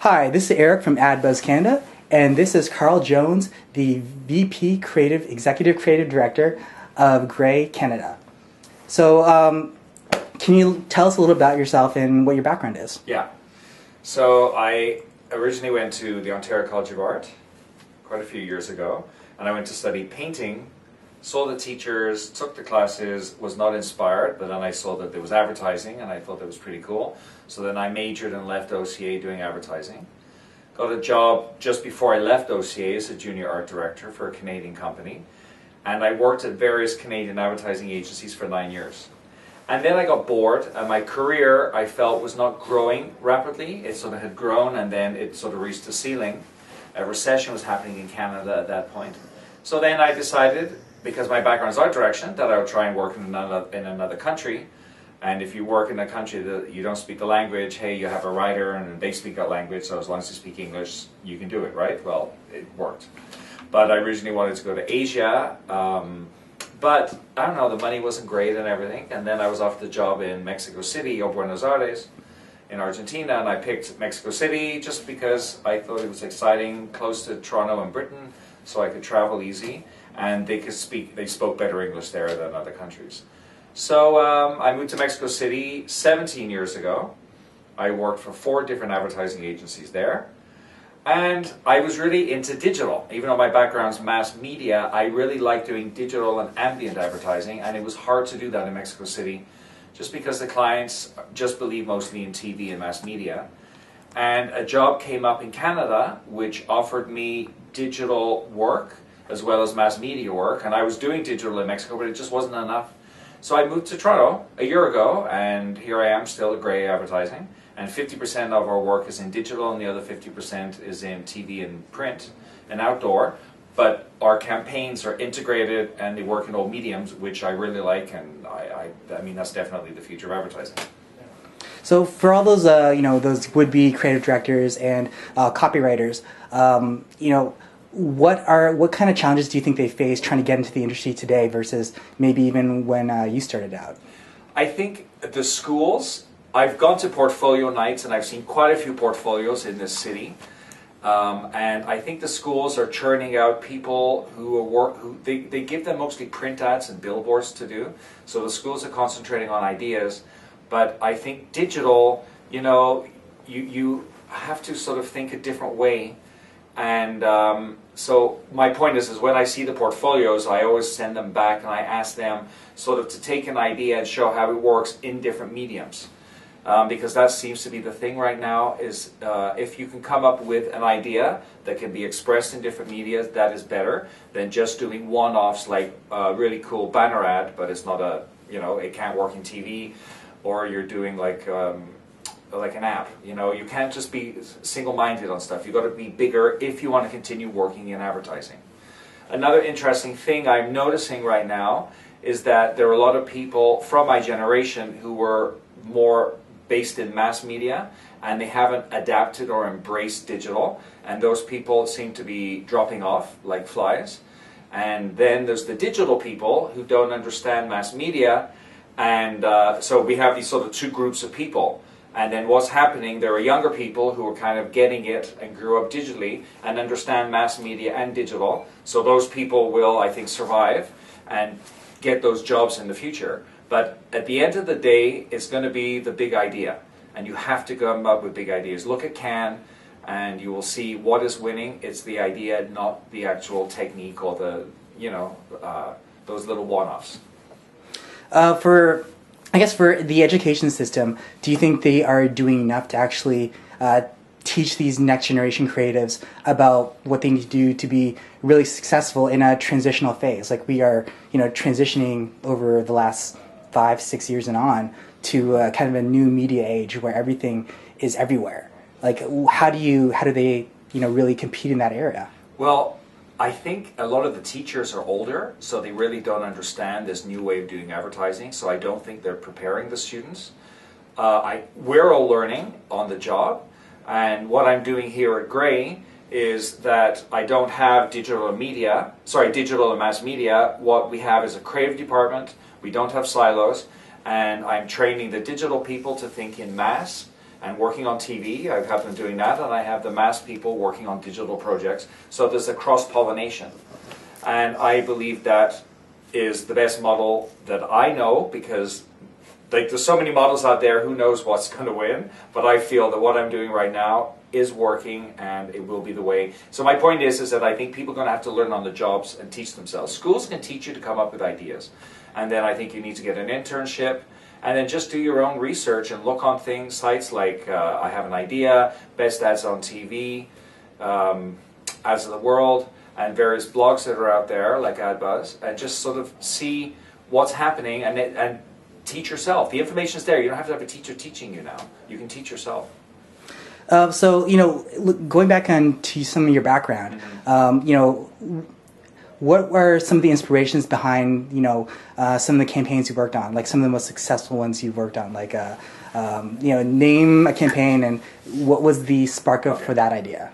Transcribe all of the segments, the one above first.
Hi, this is Eric from AdBuzz Canada, and this is Carl Jones, the VP Executive Creative Director of Gray Canada. So, can you tell us a little about yourself and what your background is? Yeah. So I originally went to the Ontario College of Art quite a few years ago, and I went to study painting, saw the teachers, took the classes, was not inspired, but then I saw that there was advertising and I thought that was pretty cool. So then I majored and left OCA doing advertising. Got a job just before I left OCA as a junior art director for a Canadian company. And I worked at various Canadian advertising agencies for 9 years. And then I got bored, and my career, I felt, was not growing rapidly. It sort of had grown, and then it sort of reached the ceiling. A recession was happening in Canada at that point. So then I decided, because my background is art direction, that I would try and work in another country. And if you work in a country that you don't speak the language, hey, you have a writer and they speak that language, so as long as you speak English, you can do it, right? Well, it worked. But I originally wanted to go to Asia, but I don't know, the money wasn't great and everything. And then I was offered the job in Mexico City or Buenos Aires in Argentina, and I picked Mexico City just because I thought it was exciting, close to Toronto and Britain, so I could travel easy. And they spoke better English there than other countries. So I moved to Mexico City 17 years ago. I worked for 4 different advertising agencies there. And I was really into digital. Even though my background's mass media, I really like doing digital and ambient advertising, and it was hard to do that in Mexico City just because the clients just believe mostly in TV and mass media. And a job came up in Canada which offered me digital work as well as mass media work, and I was doing digital in Mexico, but it just wasn't enough. So I moved to Toronto a year ago, and here I am still at Gray Advertising, and 50% of our work is in digital, and the other 50% is in TV and print and outdoor, but our campaigns are integrated and they work in all mediums, which I really like, and I mean, that's definitely the future of advertising. So for all those, those would-be creative directors and copywriters, what kind of challenges do you think they face trying to get into the industry today versus maybe even when you started out? I think the schools, I've gone to portfolio nights and I've seen quite a few portfolios in this city, and I think the schools are churning out people they give them mostly print ads and billboards to do, so the schools are concentrating on ideas, but I think digital, you have to sort of think a different way. And so my point is when I see the portfolios, I always send them back and I ask them sort of to take an idea and show how it works in different mediums. Because that seems to be the thing right now is if you can come up with an idea that can be expressed in different media, that is better than just doing one-offs like a really cool banner ad, but it's not it can't work in TV, or you're doing like an app. You can't just be single-minded on stuff. You've got to be bigger if you want to continue working in advertising. Another interesting thing I'm noticing right now is that there are a lot of people from my generation who were more based in mass media and they haven't adapted or embraced digital, and those people seem to be dropping off like flies. And then there's the digital people who don't understand mass media, and so we have these sort of 2 groups of people. And then what's happening, there are younger people who are kind of getting it and grew up digitally and understand mass media and digital. So those people will, I think, survive and get those jobs in the future. But at the end of the day, it's going to be the big idea. And you have to come up with big ideas. Look at Cannes and you will see what is winning. It's the idea, not the actual technique or those little one-offs. I guess for the education system, do you think they are doing enough to actually teach these next generation creatives about what they need to do to be really successful in a transitional phase? Like we are, transitioning over the last 5-6 years and on to kind of a new media age where everything is everywhere. Like how do they, really compete in that area? Well, I think a lot of the teachers are older, so they really don't understand this new way of doing advertising, so I don't think they're preparing the students. We're all learning on the job, and what I'm doing here at Gray is that I don't have digital and mass media. What we have is a creative department, we don't have silos, and I'm training the digital people to think in mass, and working on TV. I have them doing that, and I have the mass people working on digital projects. So there's a cross-pollination. And I believe that is the best model that I know, because there's so many models out there, who knows what's going to win. But I feel that what I'm doing right now is working, and it will be the way. So my point is that I think people are going to have to learn on the jobs and teach themselves. Schools can teach you to come up with ideas. And then I think you need to get an internship, and then just do your own research and look on things, sites like I Have an Idea, Best Ads on TV, Ads of the World, and various blogs that are out there like AdBuzz, and just sort of see what's happening and teach yourself. The information's there. You don't have to have a teacher teaching you now. You can teach yourself. So, going back on to some of your background, what were some of the inspirations behind, some of the campaigns you worked on, like some of the most successful ones you've worked on? Like, name a campaign, and what was the spark for that idea?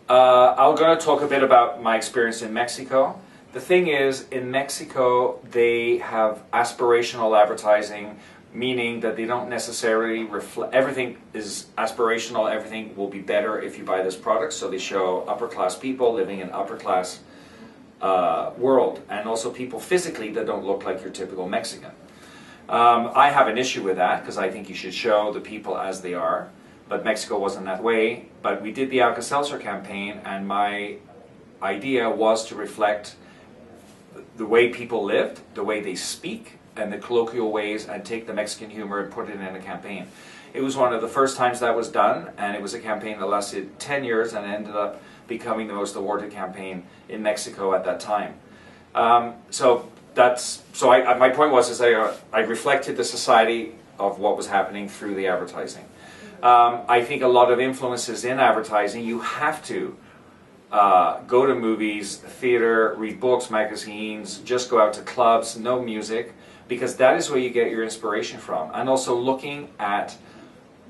I'm going to talk a bit about my experience in Mexico. The thing is, in Mexico, they have aspirational advertising, meaning that they don't necessarily reflect, everything is aspirational, everything will be better if you buy this product. So they show upper class people living in upper class world, and also people physically that don't look like your typical Mexican. I have an issue with that, because I think you should show the people as they are, but Mexico wasn't that way. But we did the Alka-Seltzer campaign, and my idea was to reflect the way people lived, the way they speak, and the colloquial ways, and take the Mexican humor and put it in a campaign. It was one of the first times that was done, and it was a campaign that lasted 10 years and ended up becoming the most awarded campaign in Mexico at that time. My point was I reflected the society of what was happening through the advertising. I think a lot of influences in advertising, you have to go to movies, theater, read books, magazines, just go out to clubs, know music, because that is where you get your inspiration from. And also looking at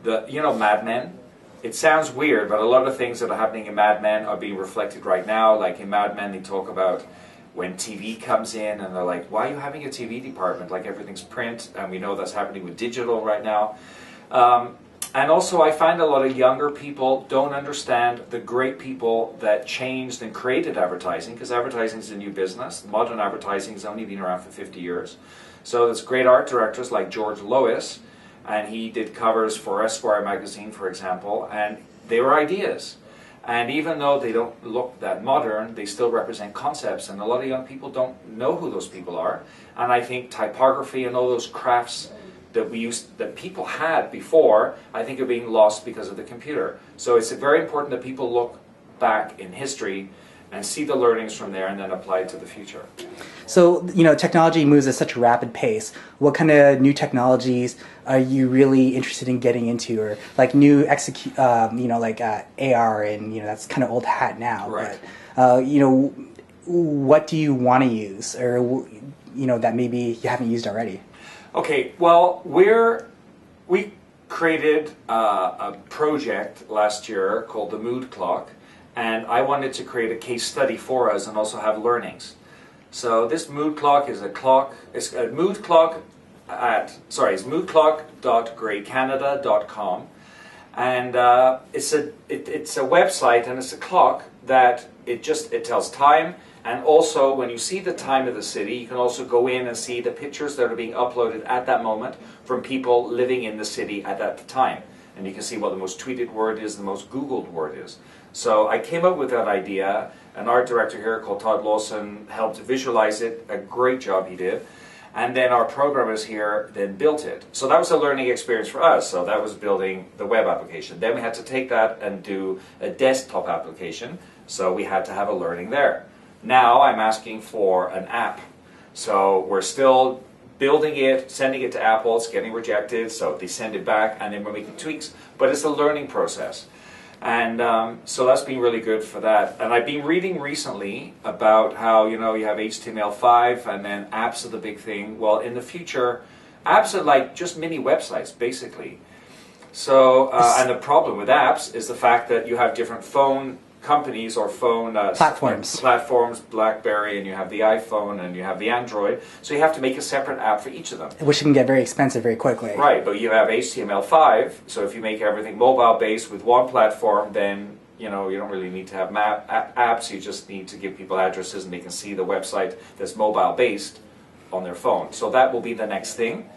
Mad Men. It sounds weird, but a lot of things that are happening in Mad Men are being reflected right now. Like in Mad Men, they talk about when TV comes in, and they're like, why are you having a TV department? Like, everything's print, and we know that's happening with digital right now. And also, I find a lot of younger people don't understand the great people that changed and created advertising, because advertising is a new business. Modern advertising has only been around for 50 years. So there's great art directors like George Lois, and he did covers for Esquire magazine, for example, and they were ideas. And even though they don't look that modern, they still represent concepts, and a lot of young people don't know who those people are. And I think typography and all those crafts that people had before, I think are being lost because of the computer. So it's very important that people look back in history and see the learnings from there, and then apply it to the future. So, technology moves at such a rapid pace. What kind of new technologies are you really interested in getting into, or like new AR, and that's kind of old hat now. Right. But what do you want to use, or that maybe you haven't used already? Okay. Well, we created a project last year called the Mood Clock. And I wanted to create a case study for us and also have learnings. So this mood clock is it's moodclock.greycanada.com, and it's a website, and it's a clock that it tells time, and also when you see the time of the city, you can also go in and see the pictures that are being uploaded at that moment from people living in the city at that time. And you can see what the most tweeted word is, the most Googled word is. So I came up with that idea. An art director here called Todd Lawson helped visualize it. A great job he did. And then our programmers here then built it. So that was a learning experience for us. So that was building the web application. Then we had to take that and do a desktop application. So we had to have a learning there. Now I'm asking for an app. So we're still building it, sending it to Apple. It's getting rejected, so they send it back, and then we're making tweaks. But it's a learning process. And so that's been really good for that. And I've been reading recently about how, you have HTML5, and then apps are the big thing. Well, in the future, apps are like just mini websites, basically. So, and the problem with apps is the fact that you have different phone companies or phone platforms, BlackBerry, and you have the iPhone, and you have the Android. So you have to make a separate app for each of them. Which can get very expensive very quickly. Right, but you have HTML5, so if you make everything mobile-based with one platform, then you don't really need to have apps. You just need to give people addresses, and they can see the website that's mobile-based on their phone. So that will be the next thing.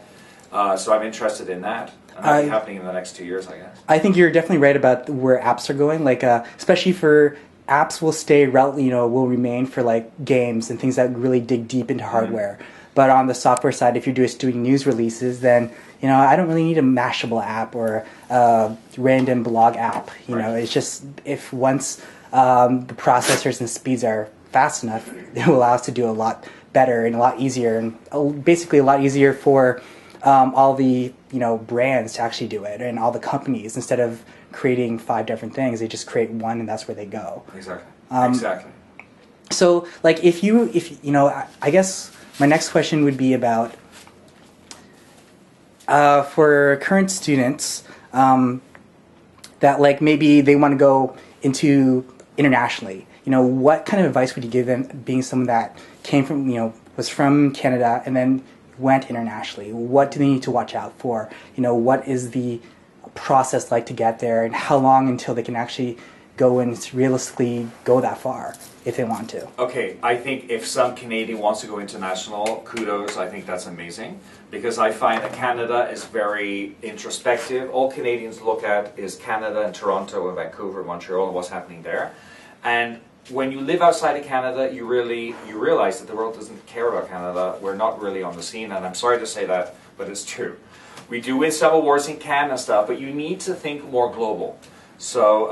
So I'm interested in that. And that'll be happening in the next 2 years, I guess. I think you're definitely right about where apps are going. Like, especially for apps, will stay will remain for like games and things that really dig deep into hardware. But on the software side, if you're just doing news releases, then I don't really need a Mashable app or a random blog app. It's just if once the processors and speeds are fast enough, it will allow us to do a lot better and a lot easier, and basically a lot easier for all the brands to actually do it, and all the companies, instead of creating 5 different things, they just create one, and that's where they go. Exactly. Exactly. So, like, if I guess my next question would be about for current students that like maybe they want to go into internationally. What kind of advice would you give them, being someone that came from was from Canada and then went internationally? What do they need to watch out for? What is the process like to get there, and how long until they can actually go and realistically go that far if they want to? Okay, I think if some Canadian wants to go international, kudos, I think that's amazing, because I find that Canada is very introspective. All Canadians look at is Canada and Toronto and Vancouver and Montreal and what's happening there. And when you live outside of Canada, you realize that the world doesn't care about Canada. We're not really on the scene, and I'm sorry to say that, but it's true. We do win some awards in Canada and stuff, but you need to think more global. So,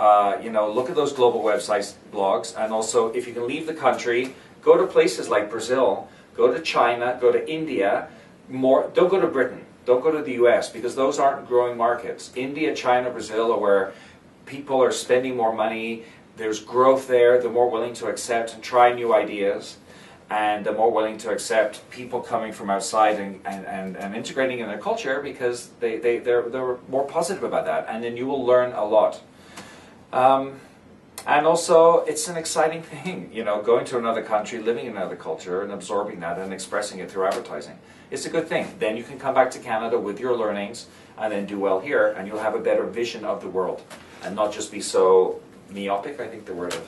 look at those global websites, blogs, and also if you can leave the country, go to places like Brazil, go to China, go to India. Don't go to Britain, don't go to the US, because those aren't growing markets. India, China, Brazil are where people are spending more money. There's growth there. They're more willing to accept and try new ideas, and they're more willing to accept people coming from outside and integrating in their culture, because they're more positive about that, and then you will learn a lot. And also, it's an exciting thing, going to another country, living in another culture, and absorbing that and expressing it through advertising. It's a good thing. Then you can come back to Canada with your learnings and then do well here, and you'll have a better vision of the world and not just be so myopic, I think the word is.